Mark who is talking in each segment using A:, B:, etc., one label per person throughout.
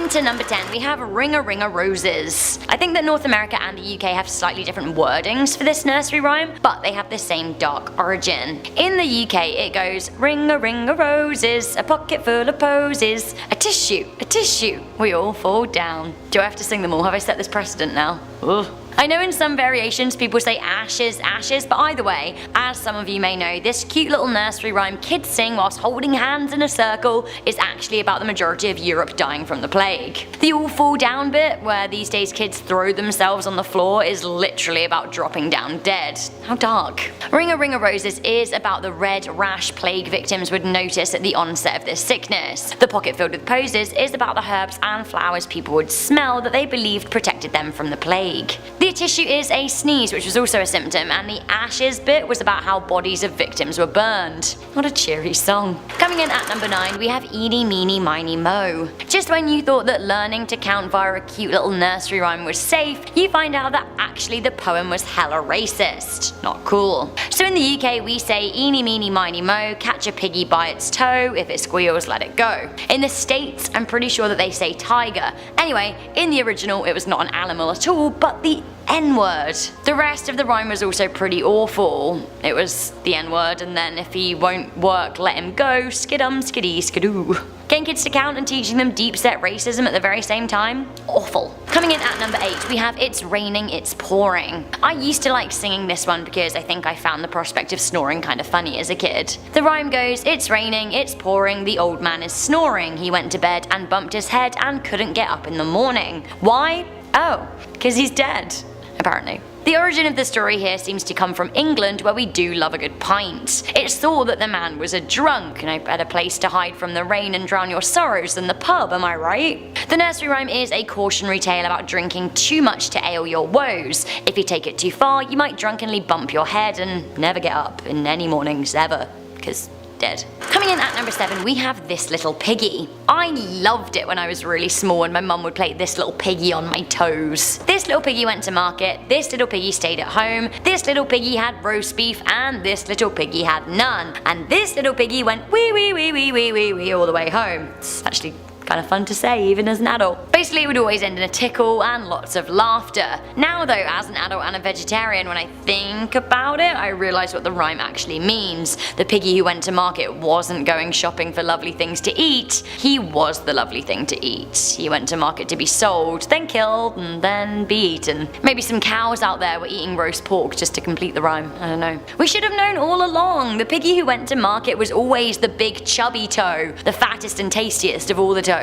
A: On to number 10, we have Ring-a-Ring-a Roses. I think that North America and the UK have slightly different wordings for this nursery rhyme, but they have the same dark origin. In the UK it goes, ring-a-ring-a roses, a pocket full of posies, a tissue, we all fall down. Do I have to sing them all? Have I set this precedent now? Ugh. I know in some variations people say ashes, ashes, but either way, as some of you may know, this cute little nursery rhyme kids sing whilst holding hands in a circle is actually about the majority of Europe dying from the plague. The all fall down bit, where these days kids throw themselves on the floor, is literally about dropping down dead. How dark. Ring-a-Ring-a Roses is about the red rash plague victims would notice at the onset of this sickness. The pocket filled with posies is about the herbs and flowers people would smell that they believed protected them from the plague. The tissue is a sneeze, which was also a symptom, and the ashes bit was about how bodies of victims were burned. What a cheery song. Coming in at number 9, we have Eeny Meeny Miny Mo. Just when you thought that learning to count via a cute little nursery rhyme was safe, you find out that actually the poem was hella racist. Not cool. So in the UK we say Eeny Meeny Miny Mo, catch a piggy by its toe, if it squeals let it go. In the States I'm pretty sure that they say tiger. Anyway, in the original it was not an animal at all, but the N-word. The rest of the rhyme was also pretty awful. It was the N-word, and then if he won't work, let him go, skidum skiddy skidoo. Getting kids to count and teaching them deep set racism at the very same time? Awful. Coming in at number 8, we have It's Raining, It's Pouring. I used to like singing this one because I think I found the prospect of snoring kind of funny as a kid. The rhyme goes, it's raining, it's pouring, the old man is snoring. He went to bed and bumped his head and couldn't get up in the morning. Why? Oh, because he's dead. Apparently. The origin of the story here seems to come from England, where we do love a good pint. It's thought that the man was a drunk, no better place to hide from the rain and drown your sorrows than the pub, am I right? The nursery rhyme is a cautionary tale about drinking too much to ale your woes. If you take it too far, you might drunkenly bump your head and never get up in any mornings ever, because dead. Coming in at number 7, we have This Little Piggy. I loved it when I was really small and my mum would play This Little Piggy on my toes. This little piggy went to market, this little piggy stayed at home, this little piggy had roast beef, and this little piggy had none. And this little piggy went wee wee wee wee wee wee wee all the way home. It's actually kind of fun to say even as an adult. Basically it would always end in a tickle and lots of laughter. Now though, as an adult and a vegetarian, when I think about it, I realise what the rhyme actually means. The piggy who went to market wasn't going shopping for lovely things to eat, he was the lovely thing to eat. He went to market to be sold, then killed, and then be eaten. Maybe some cows out there were eating roast pork just to complete the rhyme, I don't know. We should have known all along, the piggy who went to market was always the big chubby toe, the fattest and tastiest of all the toes.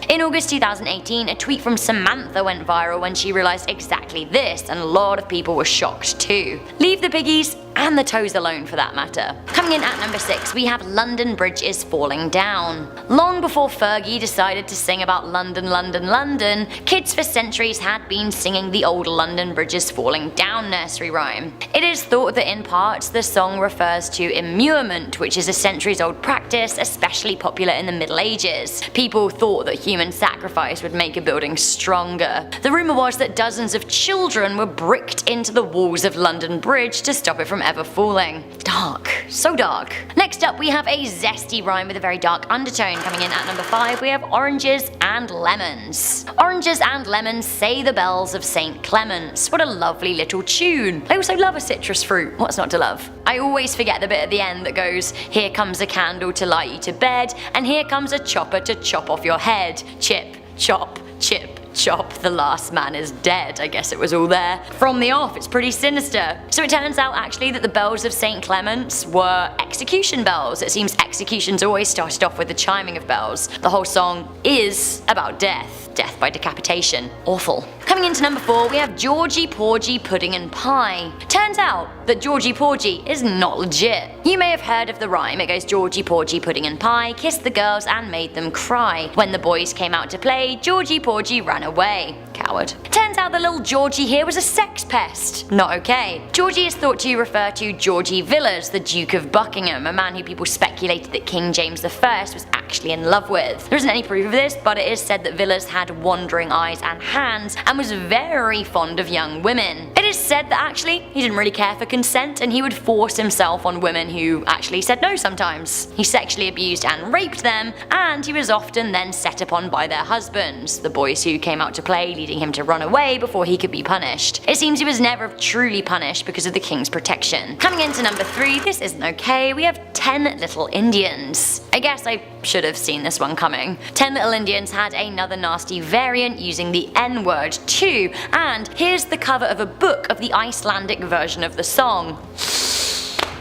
A: In August 2018, a tweet from Samantha went viral when she realised exactly this, and a lot of people were shocked too. Leave the piggies and the toes alone for that matter. Coming in at number 6, we have London Bridge is Falling Down. Long before Fergie decided to sing about London, London, London, kids for centuries had been singing the old London Bridge is Falling Down nursery rhyme. It is thought that in parts the song refers to immurement, which is a centuries old practice especially popular in the Middle Ages. People thought that human sacrifice would make a building stronger. The rumour was that dozens of children were bricked into the walls of London Bridge to stop it from ever falling. Dark. So dark. Next up we have a zesty rhyme with a very dark undertone. Coming in at number 5 we have Oranges and Lemons. Oranges and lemons say the bells of St. Clement's. What a lovely little tune. I also love a citrus fruit. What's not to love? I always forget the bit at the end that goes, here comes a candle to light you to bed, and here comes a chopper to chop off your head. Chip, chop, chip, chop, the last man is dead. I guess it was all there from the off. It's pretty sinister. So it turns out actually that the bells of St. Clement's were execution bells. It seems executions always started off with the chiming of bells. The whole song is about death. Death by decapitation. Awful. Coming into number 4 we have Georgie Porgy Pudding and Pie. Turns out that Georgie Porgy is not legit. You may have heard of the rhyme. It goes Georgie Porgy Pudding and Pie kissed the girls and made them cry. When the boys came out to play, Georgie Porgy ran away. Coward. Turns out the little Georgie here was a sex pest. Not okay. Georgie is thought to refer to Georgie Villiers, the Duke of Buckingham, a man who people speculated that King James I was actually in love with. There isn't any proof of this, but it is said that Villiers had wandering eyes and hands and was very fond of young women. It is said that actually he didn't really care for consent and he would force himself on women who actually said no sometimes. He sexually abused and raped them, and he was often then set upon by their husbands, the boys who came out to play, leading him to run away before he could be punished. It seems he was never truly punished because of the king's protection. Coming into number 3, this isn't okay, we have 10 Little Indians. I guess I should have seen this one coming. 10 Little Indians had another nasty variant using the N-word too, and here's the cover of a book of the Icelandic version of the song.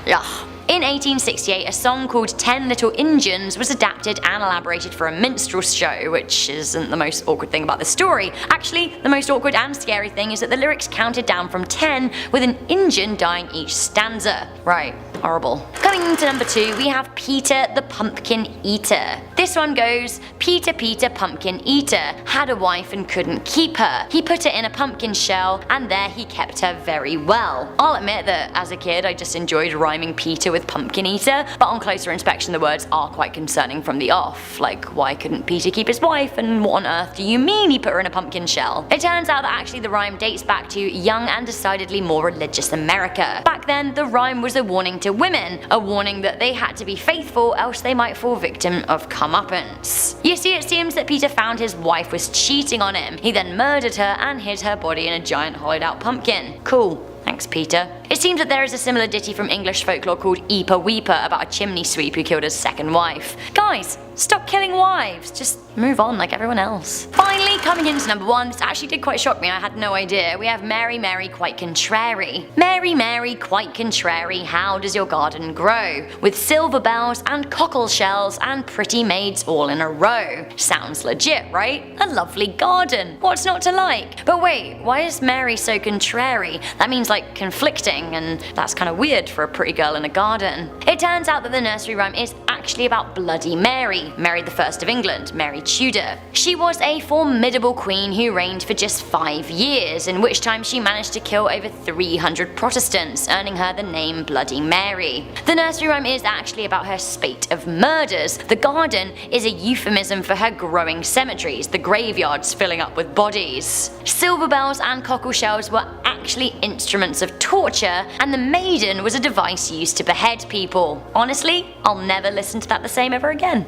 A: Ugh. In 1868, a song called 10 Little Injuns was adapted and elaborated for a minstrel show, which isn't the most awkward thing about the story. Actually, the most awkward and scary thing is that the lyrics counted down from 10 with an Injun dying each stanza. Right, horrible. Coming into number 2, we have Peter the Pumpkin Eater. This one goes, Peter Pumpkin Eater had a wife and couldn't keep her. He put her in a pumpkin shell and there he kept her very well. I'll admit that as a kid I just enjoyed rhyming Peter with pumpkin eater, but on closer inspection the words are quite concerning from the off. Like, why couldn't Peter keep his wife, and what on earth do you mean he put her in a pumpkin shell? It turns out that actually the rhyme dates back to young and decidedly more religious America. Back then the rhyme was a warning to women, a warning that they had to be faithful else they might fall victim of comeuppance. You see, it seems that Peter found his wife was cheating on him. He then murdered her and hid her body in a giant hollowed out pumpkin. Cool. Thanks, Peter. It seems that there is a similar ditty from English folklore called Eeper Weeper about a chimney sweep who killed his second wife. Guys, stop killing wives, just move on like everyone else. Finally, coming into number 1, this actually did quite shock me, I had no idea. We have Mary, Mary, quite contrary. Mary, Mary, quite contrary, how does your garden grow? With silver bells and cockle shells and pretty maids all in a row. Sounds legit, right? A lovely garden. What's not to like? But wait, why is Mary so contrary? That means like conflicting, and that's kind of weird for a pretty girl in a garden. It turns out that the nursery rhyme is actually about Bloody Mary, Mary I of England, Mary Tudor. She was a formidable queen who reigned for just 5 years, in which time she managed to kill over 300 Protestants, earning her the name Bloody Mary. The nursery rhyme is actually about her spate of murders. The garden is a euphemism for her growing cemeteries, the graveyards filling up with bodies. Silver bells and cockle shells were actually instruments of torture, and the maiden was a device used to behead people. Honestly, I'll never listen to that the same ever again.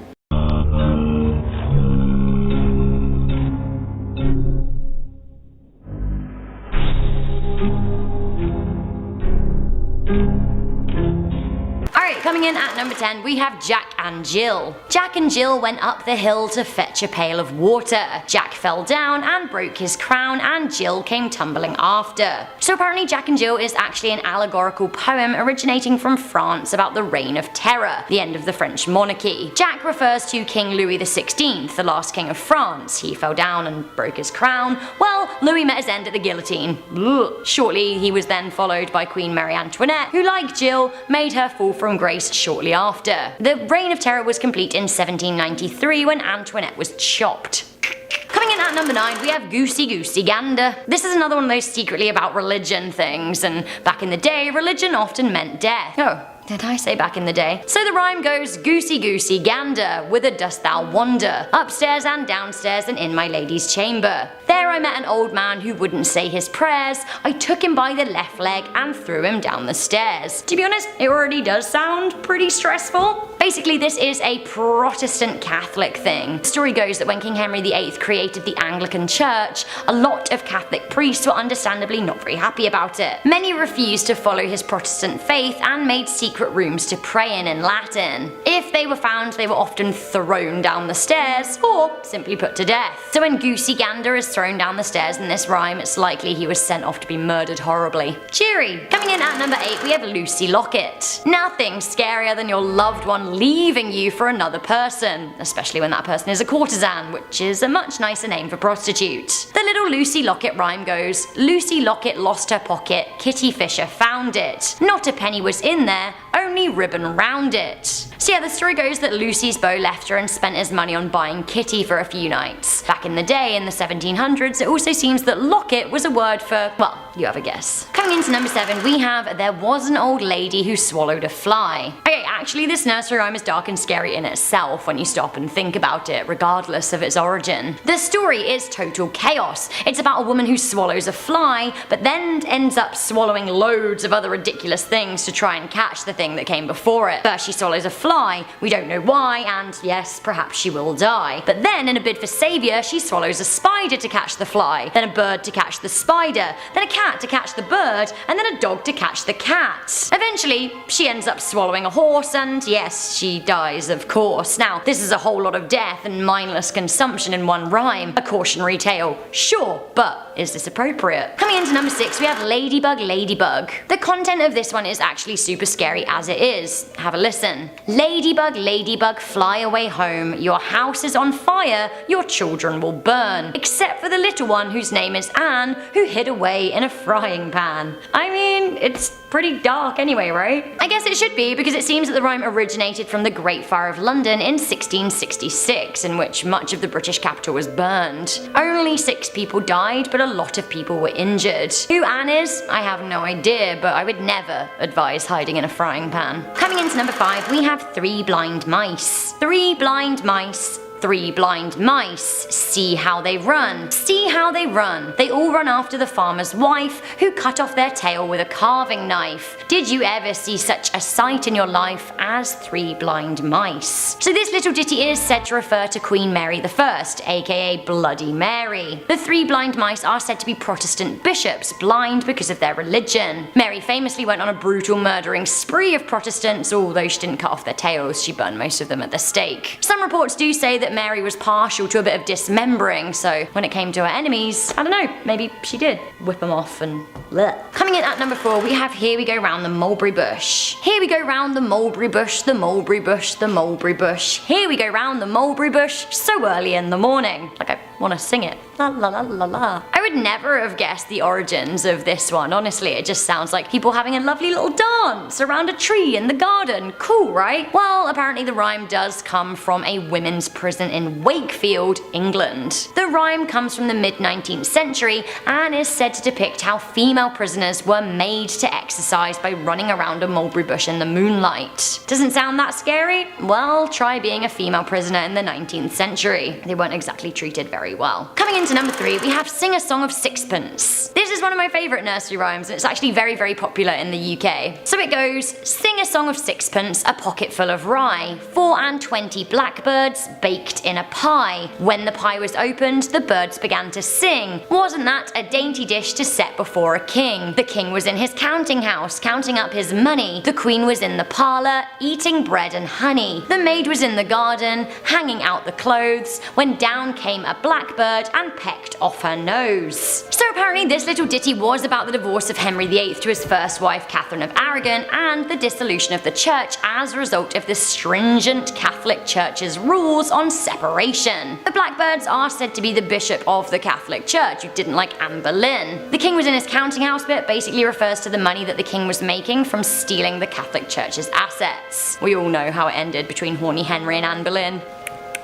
A: Coming in at number 10, we have Jack and Jill. Jack and Jill went up the hill to fetch a pail of water. Jack fell down and broke his crown, and Jill came tumbling after. So apparently Jack and Jill is actually an allegorical poem originating from France about the Reign of Terror, the end of the French monarchy. Jack refers to King Louis XVI, the last king of France. He fell down and broke his crown. Well, Louis met his end at the guillotine. Ugh. Shortly he was then followed by Queen Marie Antoinette, who like Jill, made her fall from grace shortly after. The Reign of Terror was complete in 1793 when Antoinette was chopped. Coming in at number 9, we have Goosey Goosey Gander. This is another one of those secretly about religion things, and back in the day, religion often meant death. Oh. Did I say back in the day? So the rhyme goes, Goosey Goosey Gander, whither dost thou wander? Upstairs and downstairs and in my lady's chamber. There I met an old man who wouldn't say his prayers. I took him by the left leg and threw him down the stairs. To be honest, it already does sound pretty stressful. Basically, this is a Protestant Catholic thing. The story goes that when King Henry VIII created the Anglican Church, a lot of Catholic priests were understandably not very happy about it. Many refused to follow his Protestant faith and made secret rooms to pray in Latin. If they were found, they were often thrown down the stairs, or simply put to death. So when Goosey Gander is thrown down the stairs in this rhyme, it's likely he was sent off to be murdered horribly. Cheery! Coming in at number 8, we have Lucy Locket. Nothing scarier than your loved one leaving you for another person, especially when that person is a courtesan, which is a much nicer name for prostitute. The little Lucy Locket rhyme goes, Lucy Locket lost her pocket, Kitty Fisher found it. Not a penny was in there, only ribbon round it. So yeah, the story goes that Lucy's beau left her and spent his money on buying Kitty for a few nights. Back in the day, in the 1700s, it also seems that locket was a word for, well, you have a guess. Coming into number 7, we have There Was an Old Lady Who Swallowed a Fly. Okay, actually this nursery rhyme is dark and scary in itself when you stop and think about it, regardless of its origin. The story is total chaos. It's about a woman who swallows a fly, but then ends up swallowing loads of other ridiculous things to try and catch the thing that came before it. First she swallows a fly, we don't know why, and yes, perhaps she will die. But then, in a bid for savior, she swallows a spider to catch the fly, then a bird to catch the spider, then a cat to catch the bird, and then a dog to catch the cat. Eventually, she ends up swallowing a horse, and yes, she dies, of course. Now, this is a whole lot of death and mindless consumption in one rhyme. A cautionary tale, sure, but is this appropriate? Coming into number 6, we have Ladybug Ladybug. The content of this one is actually super scary as it is. Have a listen. Ladybug Ladybug, fly away home. Your house is on fire, your children will burn. Except for the little one whose name is Anne, who hid away in a frying pan. I mean, it's pretty dark anyway, right? I guess it should be, because it seems that the rhyme originated from the Great Fire of London in 1666, in which much of the British capital was burned. Only 6 people died, but a lot of people were injured. Who Anne is? I have no idea, but I would never advise hiding in a frying pan. Coming into number 5, we have 3 blind mice. 3 blind mice. 3 blind mice. See how they run. See how they run. They all run after the farmer's wife, who cut off their tail with a carving knife. Did you ever see such a sight in your life as 3 blind mice? So this little ditty is said to refer to Queen Mary I, aka Bloody Mary. The 3 blind mice are said to be Protestant bishops, blind because of their religion. Mary famously went on a brutal murdering spree of Protestants, although she didn't cut off their tails, she burned most of them at the stake. Some reports do say that Mary was partial to a bit of dismembering, so when it came to her enemies, I don't know, maybe she did whip them off and bleh. Coming in at number 4, we have Here We Go Round the Mulberry Bush. Here we go round the mulberry bush, the mulberry bush, the mulberry bush. Here we go round the mulberry bush, so early in the morning. Like I want to sing it. La la la la la. I would never have guessed the origins of this one, honestly. It just sounds like people having a lovely little dance around a tree in the garden. Cool, right? Well, apparently the rhyme does come from a women's prison in Wakefield, England. The rhyme comes from the mid-19th century and is said to depict how female prisoners were made to exercise by running around a mulberry bush in the moonlight. Doesn't sound that scary? Well, try being a female prisoner in the 19th century. They weren't exactly treated very well. Coming into number 3, we have Sing a Song of Sixpence. This is one of my favourite nursery rhymes, and it's actually very, very popular in the UK. So it goes, sing a song of sixpence, a pocket full of rye, 4 and 20 blackbirds baked in a pie. When the pie was opened, the birds began to sing. Wasn't that a dainty dish to set before a king? The king was in his counting house, counting up his money. The queen was in the parlour, eating bread and honey. The maid was in the garden, hanging out the clothes, when down came a blackbird and pecked off her nose. So apparently this little ditty was about the divorce of Henry VIII to his first wife Catherine of Aragon and the dissolution of the church as a result of the stringent Catholic Church's rules on separation. The blackbirds are said to be the bishop of the Catholic Church, who didn't like Anne Boleyn. The king was in his counting house bit basically refers to the money that the king was making from stealing the Catholic Church's assets. We all know how it ended between horny Henry and Anne Boleyn.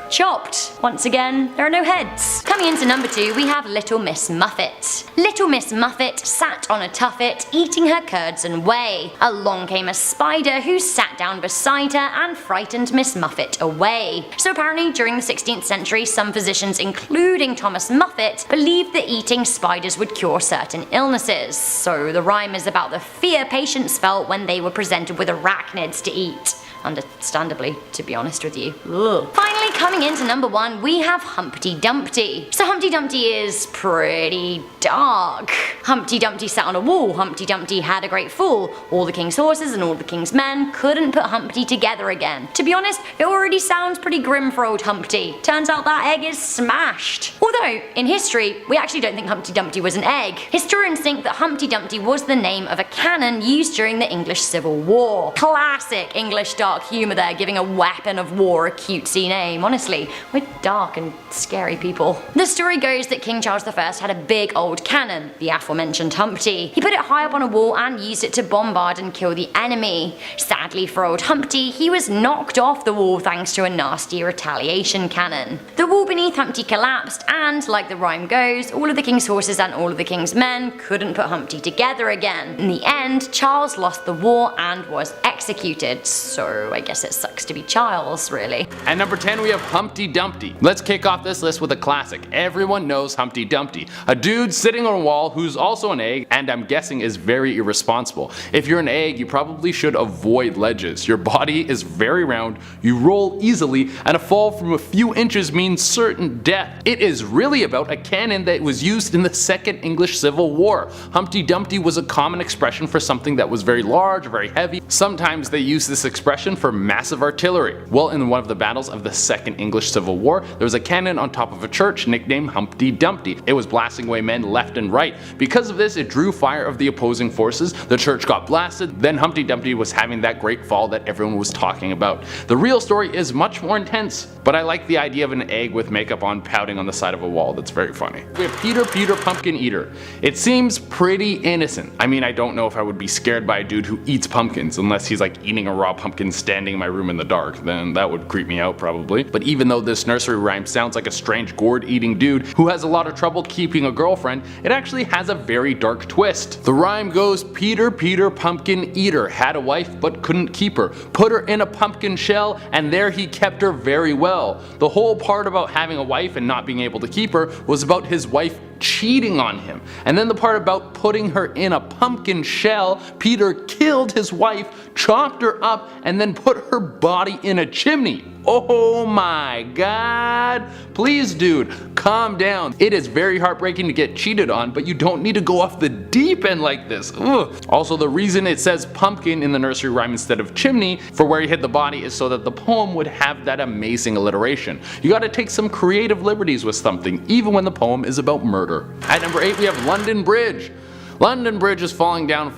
A: Chopped. Once again, there are no heads. Coming into number 2, we have Little Miss Muffet. Little Miss Muffet sat on a tuffet, eating her curds and whey. Along came a spider who sat down beside her and frightened Miss Muffet away. So apparently during the 16th century, some physicians, including Thomas Muffet, believed that eating spiders would cure certain illnesses. So the rhyme is about the fear patients felt when they were presented with arachnids to eat. Understandably, to be honest with you. Ugh. Finally, coming into number 1, we have Humpty Dumpty. So Humpty Dumpty is pretty dark. Humpty Dumpty sat on a wall, Humpty Dumpty had a great fall. All the king's horses and all the king's men couldn't put Humpty together again. To be honest, it already sounds pretty grim for old Humpty. Turns out that egg is smashed. Although, in history, we actually don't think Humpty Dumpty was an egg. Historians think that Humpty Dumpty was the name of a cannon used during the English Civil War. Classic English dialogue dark humor there, giving a weapon of war a cutesy name. Honestly, we're dark and scary people. The story goes that King Charles I had a big old cannon, the aforementioned Humpty. He put it high up on a wall and used it to bombard and kill the enemy. Sadly for old Humpty, he was knocked off the wall thanks to a nasty retaliation cannon. The wall beneath Humpty collapsed and, like the rhyme goes, all of the king's horses and all of the king's men couldn't put Humpty together again. In the end, Charles lost the war and was executed, so I guess it sucks to be Charles, really.
B: At number 10 we have Humpty Dumpty. Let's kick off this list with a classic. Everyone knows Humpty Dumpty. A dude sitting on a wall who's also an egg, and I'm guessing is very irresponsible. If you're an egg, you probably should avoid ledges. Your body is very round, you roll easily, and a fall from a few inches means certain death. It is really about a cannon that was used in the Second English Civil War. Humpty Dumpty was a common expression for something that was very large, very heavy. Sometimes they used this expression for massive artillery. Well, in one of the battles of the Second English Civil War, there was a cannon on top of a church nicknamed Humpty Dumpty. It was blasting away men left and right. Because of this, it drew fire of the opposing forces, the church got blasted, then Humpty Dumpty was having that great fall that everyone was talking about. The real story is much more intense, but I like the idea of an egg with makeup on pouting on the side of a wall. That's very funny. We have Peter Pumpkin Eater. It seems pretty innocent. I mean, I don't know if I would be scared by a dude who eats pumpkins unless he's like eating a raw pumpkin standing in my room in the dark. Then that would creep me out probably. But even though this nursery rhyme sounds like a strange gourd eating dude who has a lot of trouble keeping a girlfriend, it actually has a very dark twist. The rhyme goes, Peter Pumpkin Eater had a wife but couldn't keep her, put her in a pumpkin shell and there he kept her very well. The whole part about having a wife and not being able to keep her was about his wife cheating on him. And then the part about putting her in a pumpkin shell, Peter killed his wife, chopped her up, and then put her body in a chimney. Oh my god. Please dude, calm down. It is very heartbreaking to get cheated on, but you don't need to go off the deep end like this. Ugh. Also, the reason it says pumpkin in the nursery rhyme instead of chimney for where he hid the body is so that the poem would have that amazing alliteration. You gotta take some creative liberties with something, even when the poem is about murder. At number 8 we have London Bridge. London Bridge is falling down,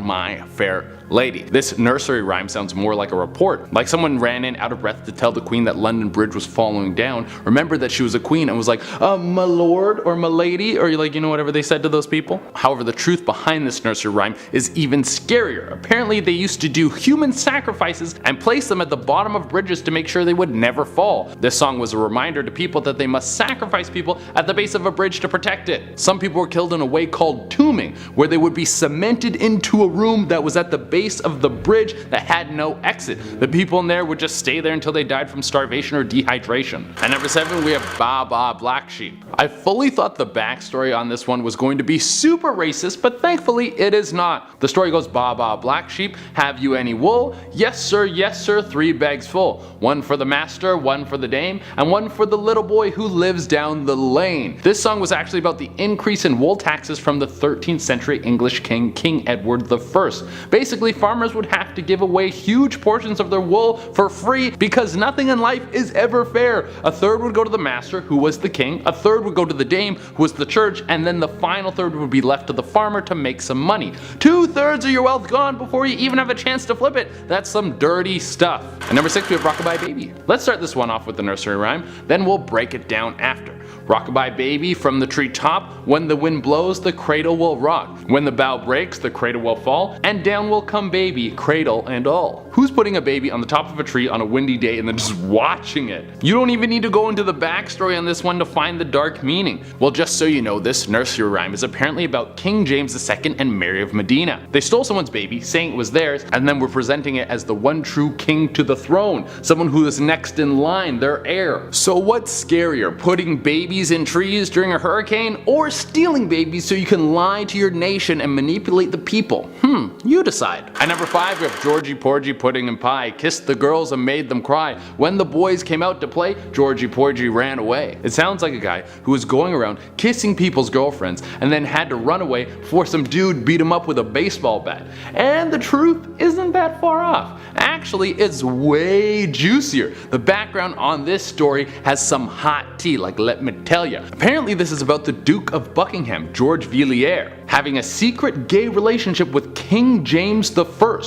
B: my fair lady. This nursery rhyme sounds more like a report, like someone ran in out of breath to tell the queen that London Bridge was falling down, remembered that she was a queen and was like, my lord or my lady, or like, you know, whatever they said to those people. However, the truth behind this nursery rhyme is even scarier. Apparently they used to do human sacrifices and place them at the bottom of bridges to make sure they would never fall. This song was a reminder to people that they must sacrifice people at the base of a bridge to protect it. Some people were killed in a way called tombing, where they would be cemented into a room that was at the base of the bridge that had no exit. The people in there would just stay there until they died from starvation or dehydration. At number 7 we have Baa Baa Black Sheep. I fully thought the backstory on this one was going to be super racist, but thankfully it is not. The story goes, Baa Baa Black Sheep, have you any wool? Yes sir, 3 bags full. One for the master, one for the dame, and one for the little boy who lives down the lane. This song was actually about the increase in wool taxes from the 13th century English king, King Edward I. Basically, farmers would have to give away huge portions of their wool for free because nothing in life is ever fair. A third would go to the master, who was the king, a third would go to the dame, who was the church, and then the final third would be left to the farmer to make some money. 2/3 of your wealth gone before you even have a chance to flip it. That's some dirty stuff. At number 6 we have Rockabye Baby. Let's start this one off with the nursery rhyme, then we'll break it down after. Rockabye baby from the treetop, when the wind blows the cradle will rock. When the bough breaks the cradle will fall, and down will come baby, cradle and all. Who's putting a baby on the top of a tree on a windy day and then just watching it? You don't even need to go into the backstory on this one to find the dark meaning. Well, just so you know, this nursery rhyme is apparently about King James II and Mary of Medina. They stole someone's baby, saying it was theirs, and then were presenting it as the one true king to the throne, someone who is next in line, their heir. So what's scarier, putting babies in trees during a hurricane, or stealing babies so you can lie to your nation and manipulate the people? You decide. At number 5 we have Georgie Porgy Pudding and Pie, kissed the girls and made them cry. When the boys came out to play, Georgie Porgy ran away. It sounds like a guy who was going around kissing people's girlfriends and then had to run away before some dude beat him up with a baseball bat. And the truth isn't that far off. Actually, it's way juicier. The background on this story has some hot tea, like let me tell ya. Apparently this is about the Duke of Buckingham, George Villiers, having a secret gay relationship with King James I.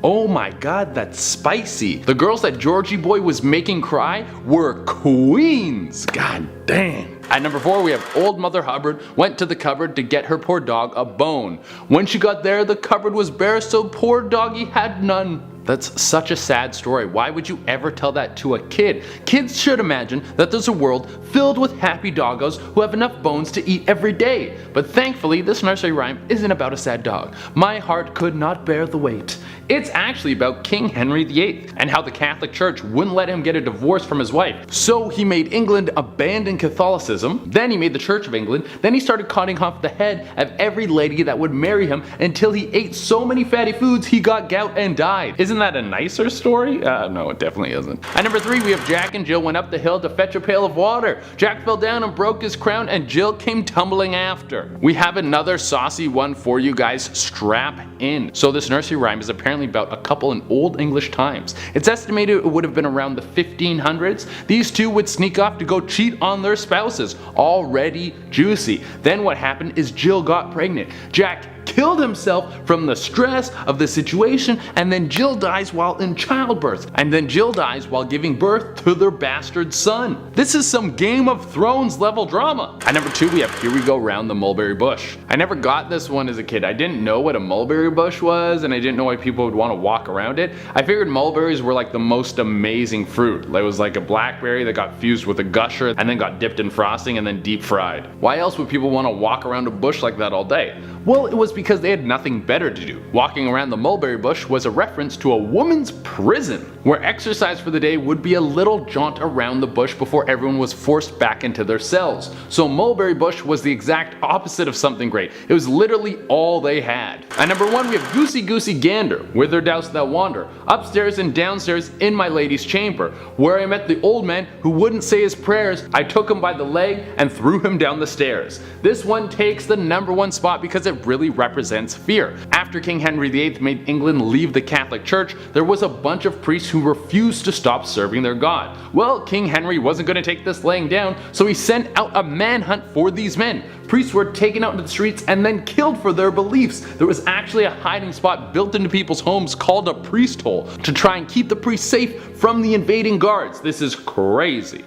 B: Oh my god, that's spicy. The girls that Georgie Boy was making cry were queens. God damn. At number 4, we have Old Mother Hubbard went to the cupboard to get her poor dog a bone. When she got there, the cupboard was bare, so poor doggy had none. That's such a sad story. Why would you ever tell that to a kid? Kids should imagine that there's a world filled with happy doggos who have enough bones to eat every day. But thankfully, this nursery rhyme isn't about a sad dog. My heart could not bear the weight. It's actually about King Henry VIII and how the Catholic Church wouldn't let him get a divorce from his wife. So he made England abandon Catholicism, then he made the Church of England, then he started cutting off the head of every lady that would marry him until he ate so many fatty foods he got gout and died. Isn't that a nicer story? No, it definitely isn't. At number 3, we have Jack and Jill went up the hill to fetch a pail of water. Jack fell down and broke his crown, and Jill came tumbling after. We have another saucy one for you guys. Strap in. So this nursery rhyme is apparently about a couple in Old English times. It's estimated it would have been around the 1500s. These two would sneak off to go cheat on their spouses. Already juicy. Then what happened is Jill got pregnant. Jack killed himself from the stress of the situation, and then Jill dies while in childbirth, and then Jill dies while giving birth to their bastard son. This is some Game of Thrones level drama. At number 2, we have Here We Go Round the Mulberry Bush. I never got this one as a kid. I didn't know what a mulberry bush was, and I didn't know why people would want to walk around it. I figured mulberries were like the most amazing fruit. It was like a blackberry that got fused with a gusher and then got dipped in frosting and then deep fried. Why else would people want to walk around a bush like that all day? Well, it was because they had nothing better to do. Walking around the mulberry bush was a reference to a woman's prison, where exercise for the day would be a little jaunt around the bush before everyone was forced back into their cells. So mulberry bush was the exact opposite of something great. It was literally all they had. At number 1, we have Goosey Goosey Gander, whither dost thou wander? Upstairs and downstairs in my lady's chamber, where I met the old man who wouldn't say his prayers. I took him by the leg and threw him down the stairs. This one takes the number 1 spot because it really represents fear. After King Henry VIII made England leave the Catholic Church, there was a bunch of priests who refused to stop serving their god. Well, King Henry wasn't going to take this laying down, so he sent out a manhunt for these men. Priests were taken out into the streets and then killed for their beliefs. There was actually a hiding spot built into people's homes called a priest hole to try and keep the priests safe from the invading guards. This is crazy.